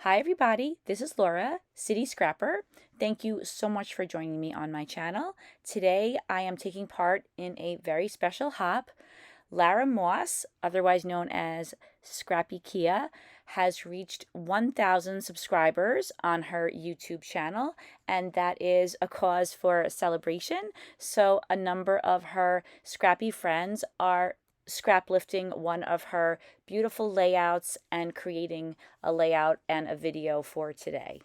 Hi everybody, this is Laura, City Scrapper. Thank you so much for joining me on my channel. Today I am taking part in a very special hop. Lara Moss, otherwise known as ScrappyKea, has reached 1,000 subscribers on her YouTube channel, and that is a cause for celebration. So a number of her scrappy friends are scrap lifting one of her beautiful layouts and creating a layout and a video for today.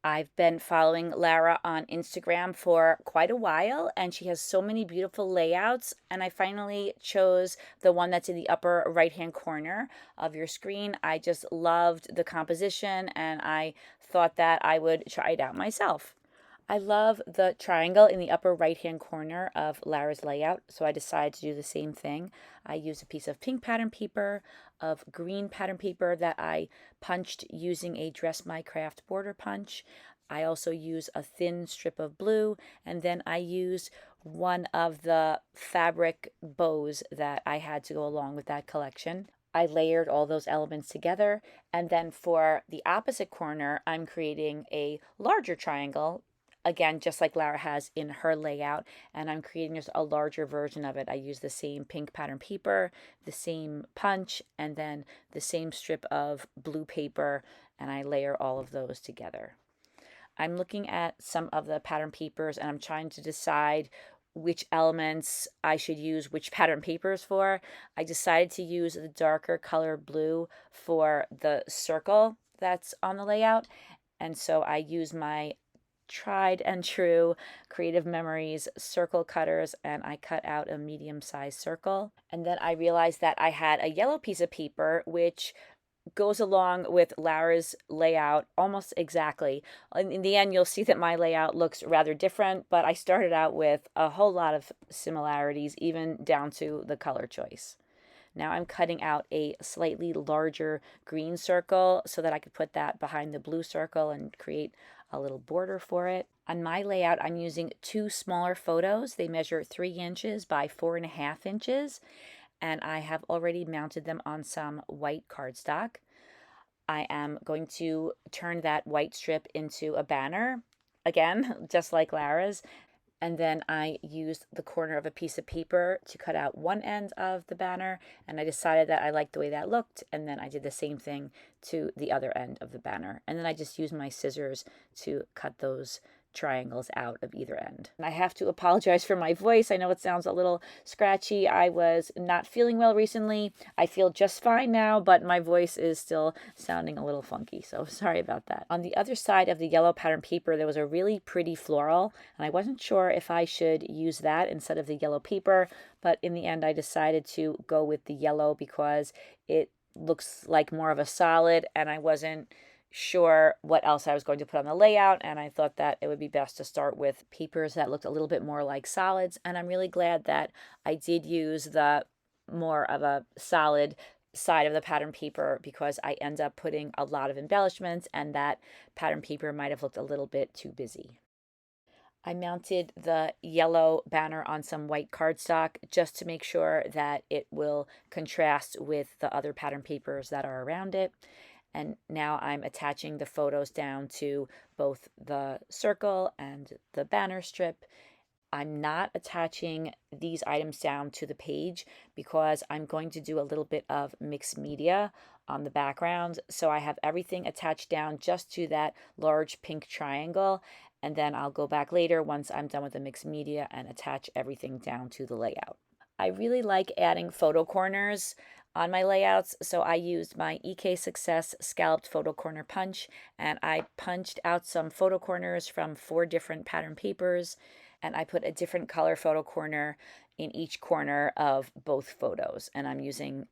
I've been following Lara on Instagram for quite a while, and she has so many beautiful layouts, and I finally chose the one that's in the upper right-hand corner of your screen. I just loved the composition, and I thought that I would try it out myself. I love the triangle in the upper right-hand corner of Lara's layout, so I decided to do the same thing. I used a piece of pink pattern paper, of green pattern paper that I punched using a Dress My Craft border punch. I also use a thin strip of blue, and then I used one of the fabric bows that I had to go along with that collection. I layered all those elements together, and then for the opposite corner, I'm creating a larger triangle, again, just like Lara has in her layout, and I'm creating just a larger version of it. I use the same pink pattern paper, the same punch, and then the same strip of blue paper, and I layer all of those together. I'm looking at some of the pattern papers and I'm trying to decide which elements I should use which pattern papers for. I decided to use the darker color blue for the circle that's on the layout, and so I use my tried and true Creative Memories circle cutters, and I cut out a medium-sized circle. And then I realized that I had a yellow piece of paper which goes along with Lara's layout almost exactly. In the end, you'll see that my layout looks rather different, but I started out with a whole lot of similarities, even down to the color choice. Now I'm cutting out a slightly larger green circle so that I could put that behind the blue circle and create a little border for it. On my layout, I'm using two smaller photos. They measure 3 inches by 4.5 inches, and I have already mounted them on some white cardstock. I am going to turn that white strip into a banner, again, just like Lara's. And then I used the corner of a piece of paper to cut out one end of the banner, and I decided that I liked the way that looked, and then I did the same thing to the other end of the banner. And then I just used my scissors to cut those triangles out of either end. And I have to apologize for my voice. I know it sounds a little scratchy. I was not feeling well recently. I feel just fine now, but my voice is still sounding a little funky, so sorry about that. On the other side of the yellow pattern paper, there was a really pretty floral, and I wasn't sure if I should use that instead of the yellow paper, but in the end I decided to go with the yellow because it looks like more of a solid, and I wasn't sure what else I was going to put on the layout, and I thought that it would be best to start with papers that looked a little bit more like solids. And I'm really glad that I did use the more of a solid side of the pattern paper, because I end up putting a lot of embellishments and that pattern paper might have looked a little bit too busy. I mounted the yellow banner on some white cardstock just to make sure that it will contrast with the other pattern papers that are around it. And now I'm attaching the photos down to both the circle and the banner strip. I'm not attaching these items down to the page because I'm going to do a little bit of mixed media on the background. So I have everything attached down just to that large pink triangle. And then I'll go back later once I'm done with the mixed media and attach everything down to the layout. I really like adding photo corners on my layouts, so I used my EK Success scalloped photo corner punch, and I punched out some photo corners from 4 different pattern papers, and I put a different color photo corner in each corner of both photos, and I'm using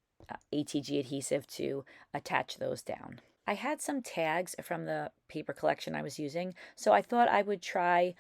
ATG adhesive to attach those down. I had some tags from the paper collection I was using, so I thought I would try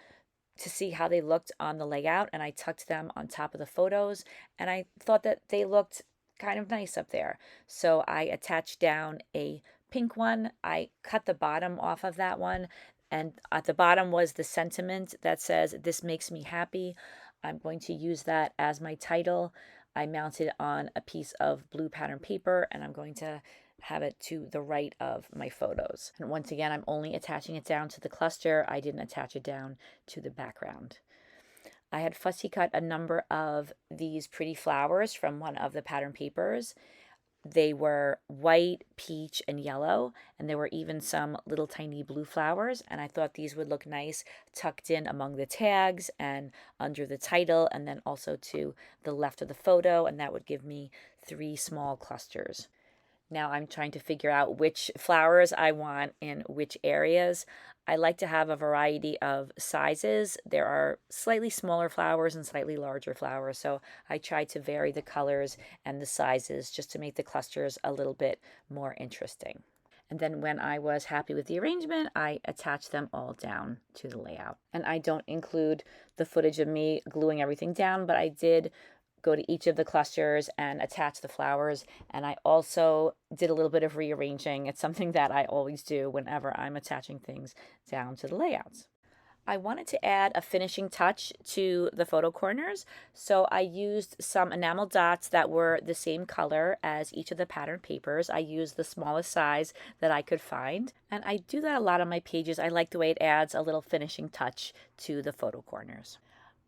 to see how they looked on the layout, and I tucked them on top of the photos, and I thought that they looked kind of nice up there. So I attached down a pink one. I cut the bottom off of that one, and at the bottom was the sentiment that says, "This makes me happy." I'm going to use that as my title. I mounted on a piece of blue pattern paper, and I'm going to have it to the right of my photos. And once again, I'm only attaching it down to the cluster. I didn't attach it down to the background. I had fussy cut a number of these pretty flowers from one of the pattern papers. They were white, peach, and yellow, and there were even some little tiny blue flowers, and I thought these would look nice tucked in among the tags and under the title, and then also to the left of the photo, and that would give me 3 small clusters. Now I'm trying to figure out which flowers I want in which areas. I like to have a variety of sizes. There are slightly smaller flowers and slightly larger flowers, so I try to vary the colors and the sizes just to make the clusters a little bit more interesting. And then when I was happy with the arrangement, I attached them all down to the layout. And I don't include the footage of me gluing everything down, but I did go to each of the clusters and attach the flowers. And I also did a little bit of rearranging. It's something that I always do whenever I'm attaching things down to the layouts. I wanted to add a finishing touch to the photo corners, so I used some enamel dots that were the same color as each of the pattern papers. I used the smallest size that I could find, and I do that a lot on my pages. I like the way it adds a little finishing touch to the photo corners.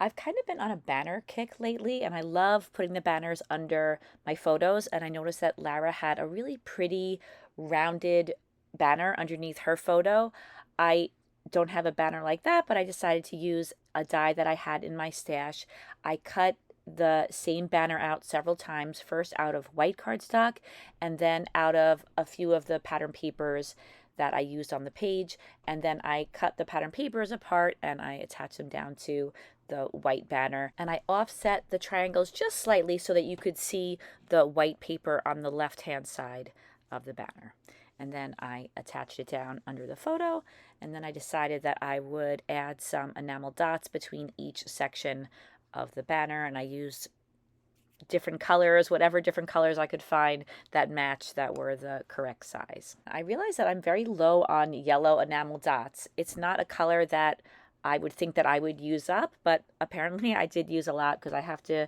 I've kind of been on a banner kick lately, and I love putting the banners under my photos, and I noticed that Lara had a really pretty rounded banner underneath her photo. I don't have a banner like that, but I decided to use a die that I had in my stash. I cut the same banner out several times, first out of white cardstock and then out of a few of the pattern papers that I used on the page, and then I cut the pattern papers apart and I attached them down to the white banner, and I offset the triangles just slightly so that you could see the white paper on the left hand side of the banner. And then I attached it down under the photo, and then I decided that I would add some enamel dots between each section of the banner, and I used different colors, whatever different colors I could find that matched that were the correct size. I realized that I'm very low on yellow enamel dots. It's not a color that I would think that I would use up, but apparently I did use a lot because I have to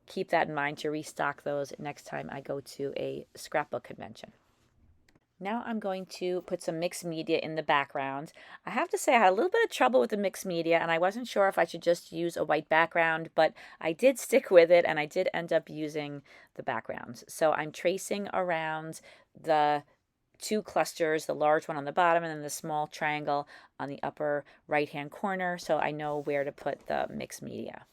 keep that in mind to restock those next time I go to a scrapbook convention. Now I'm going to put some mixed media in the background. I have to say I had a little bit of trouble with the mixed media, and I wasn't sure if I should just use a white background, but I did stick with it and I did end up using the background. So I'm tracing around the 2 clusters, the large one on the bottom and then the small triangle on the upper right hand corner, so I know where to put the mixed media.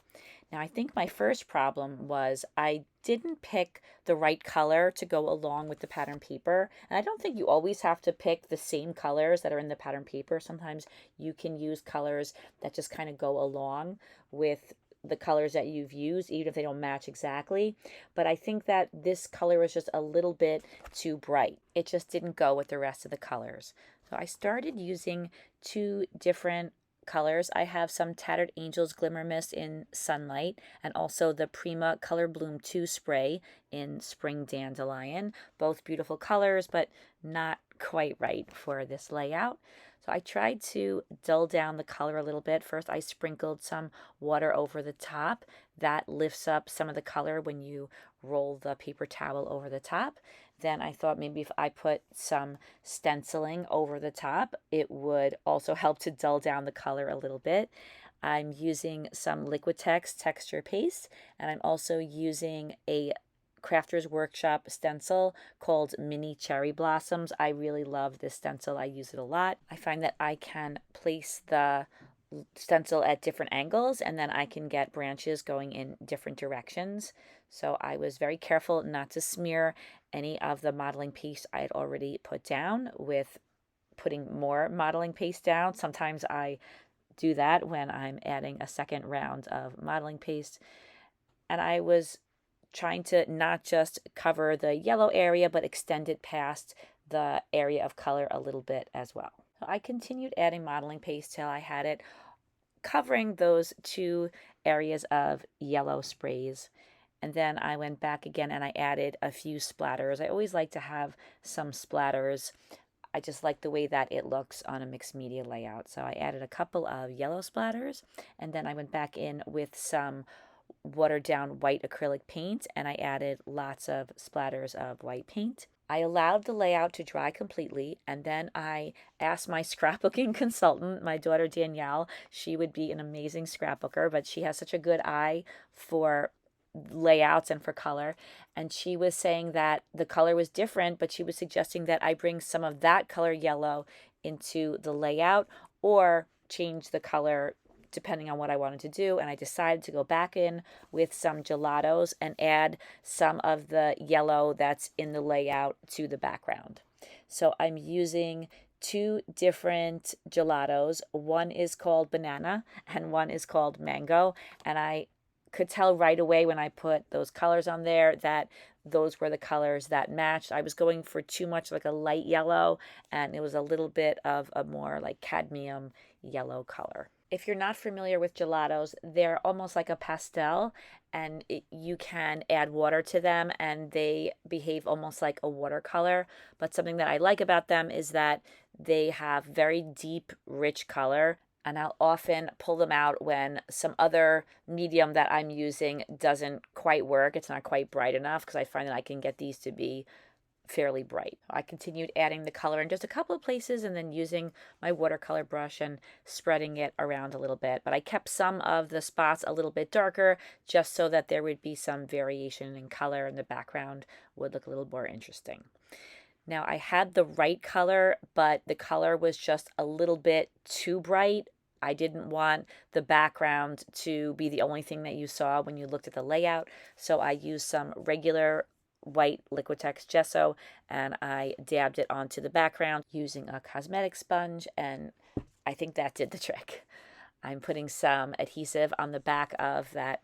Now I think my first problem was I didn't pick the right color to go along with the pattern paper. And I don't think you always have to pick the same colors that are in the pattern paper. Sometimes you can use colors that just kind of go along with the colors that you've used, even if they don't match exactly. But I think that this color was just a little bit too bright. It just didn't go with the rest of the colors. So I started using 2 different colors. I have some Tattered Angels Glimmer Mist in Sunlight and also the Prima Color Bloom 2 spray in Spring Dandelion. Both beautiful colors, but not quite right for this layout. So I tried to dull down the color a little bit. First, I sprinkled some water over the top. That lifts up some of the color when you roll the paper towel over the top. Then I thought maybe if I put some stenciling over the top, it would also help to dull down the color a little bit. I'm using some Liquitex texture paste, and I'm also using a Crafter's Workshop stencil called Mini Cherry Blossoms. I really love this stencil. I use it a lot. I find that I can place the stencil at different angles and then I can get branches going in different directions. So I was very careful not to smear any of the modeling paste I had already put down with putting more modeling paste down. Sometimes I do that when I'm adding a second round of modeling paste. And I was trying to not just cover the yellow area, but extend it past the area of color a little bit as well. So I continued adding modeling paste till I had it covering those 2 areas of yellow sprays. And then I went back again and I added a few splatters. I always like to have some splatters. I just like the way that it looks on a mixed media layout. So I added a couple of yellow splatters, and then I went back in with some watered down white acrylic paint and I added lots of splatters of white paint. I allowed the layout to dry completely, and then I asked my scrapbooking consultant, my daughter Danielle. She would be an amazing scrapbooker, but she has such a good eye for layouts and for color. And she was saying that the color was different, but she was suggesting that I bring some of that color yellow into the layout or change the color depending on what I wanted to do. And I decided to go back in with some gelatos and add some of the yellow that's in the layout to the background. So I'm using two different gelatos. One is called banana and one is called mango. And I could tell right away when I put those colors on there that those were the colors that matched. I was going for too much like a light yellow, and it was a little bit of a more like cadmium yellow color. If you're not familiar with gelatos, they're almost like a pastel, and you can add water to them and they behave almost like a watercolor. But something that I like about them is that they have very deep, rich color, and I'll often pull them out when some other medium that I'm using doesn't quite work. It's not quite bright enough, because I find that I can get these to be fairly bright. I continued adding the color in just a couple of places and then using my watercolor brush and spreading it around a little bit. But I kept some of the spots a little bit darker just so that there would be some variation in color and the background would look a little more interesting. Now I had the right color, but the color was just a little bit too bright. I didn't want the background to be the only thing that you saw when you looked at the layout. So I used some regular white Liquitex gesso and I dabbed it onto the background using a cosmetic sponge, and I think that did the trick. I'm putting some adhesive on the back of that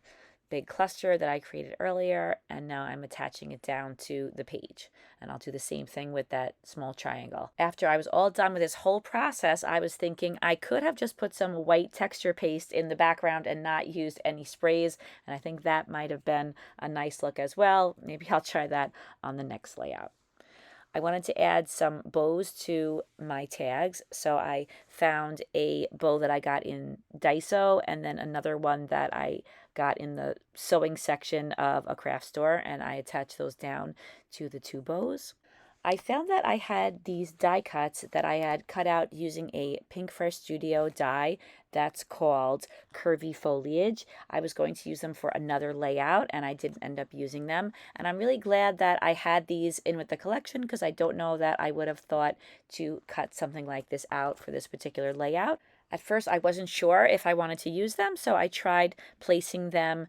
big cluster that I created earlier, and now I'm attaching it down to the page. And I'll do the same thing with that small triangle. After I was all done with this whole process, I was thinking I could have just put some white texture paste in the background and not used any sprays, and I think that might have been a nice look as well. Maybe I'll try that on the next layout. I wanted to add some bows to my tags, so I found a bow that I got in Daiso and then another one that I got in the sewing section of a craft store, and I attached those down to the two bows. I found that I had these die cuts that I had cut out using a Pinkfresh Studio die that's called Curvy Foliage. I was going to use them for another layout and I didn't end up using them. And I'm really glad that I had these in with the collection, because I don't know that I would have thought to cut something like this out for this particular layout. At first, I wasn't sure if I wanted to use them, so I tried placing them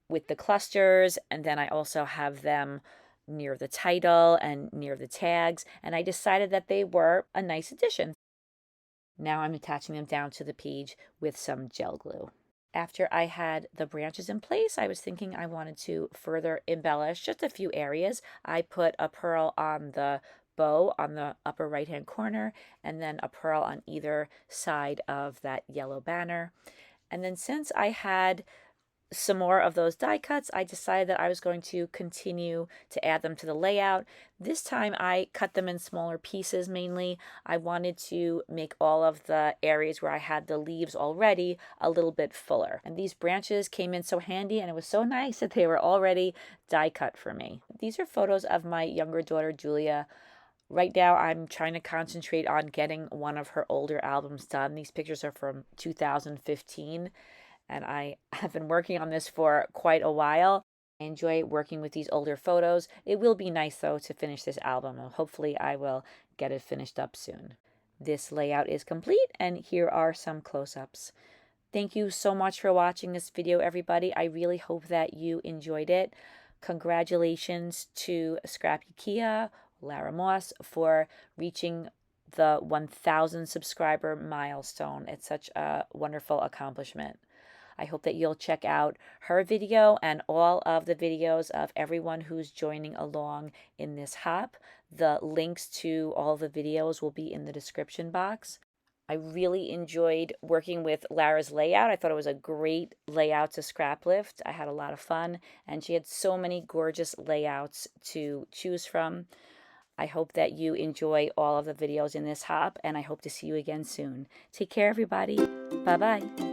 with the clusters, and then I also have them near the title and near the tags, and I decided that they were a nice addition. Now I'm attaching them down to the page with some gel glue. After I had the branches in place, I was thinking I wanted to further embellish just a few areas. I put a pearl on the bow on the upper right hand corner, and then a pearl on either side of that yellow banner. And then since I had some more of those die cuts, I decided that I was going to continue to add them to the layout. This time I cut them in smaller pieces mainly. I wanted to make all of the areas where I had the leaves already a little bit fuller. And these branches came in so handy, and it was so nice that they were already die cut for me. These are photos of my younger daughter, Julia. Right now, I'm trying to concentrate on getting one of her older albums done. These pictures are from 2015. And I have been working on this for quite a while. I enjoy working with these older photos. It will be nice, though, to finish this album, and hopefully I will get it finished up soon. This layout is complete, and here are some close-ups. Thank you so much for watching this video, everybody. I really hope that you enjoyed it. Congratulations to ScrappyKea, Lara Moss, for reaching the 1,000 subscriber milestone. It's such a wonderful accomplishment. I hope that you'll check out her video and all of the videos of everyone who's joining along in this hop. The links to all the videos will be in the description box. I really enjoyed working with Lara's layout. I thought it was a great layout to scrap lift. I had a lot of fun, and she had so many gorgeous layouts to choose from. I hope that you enjoy all of the videos in this hop, and I hope to see you again soon. Take care, everybody. Bye-bye.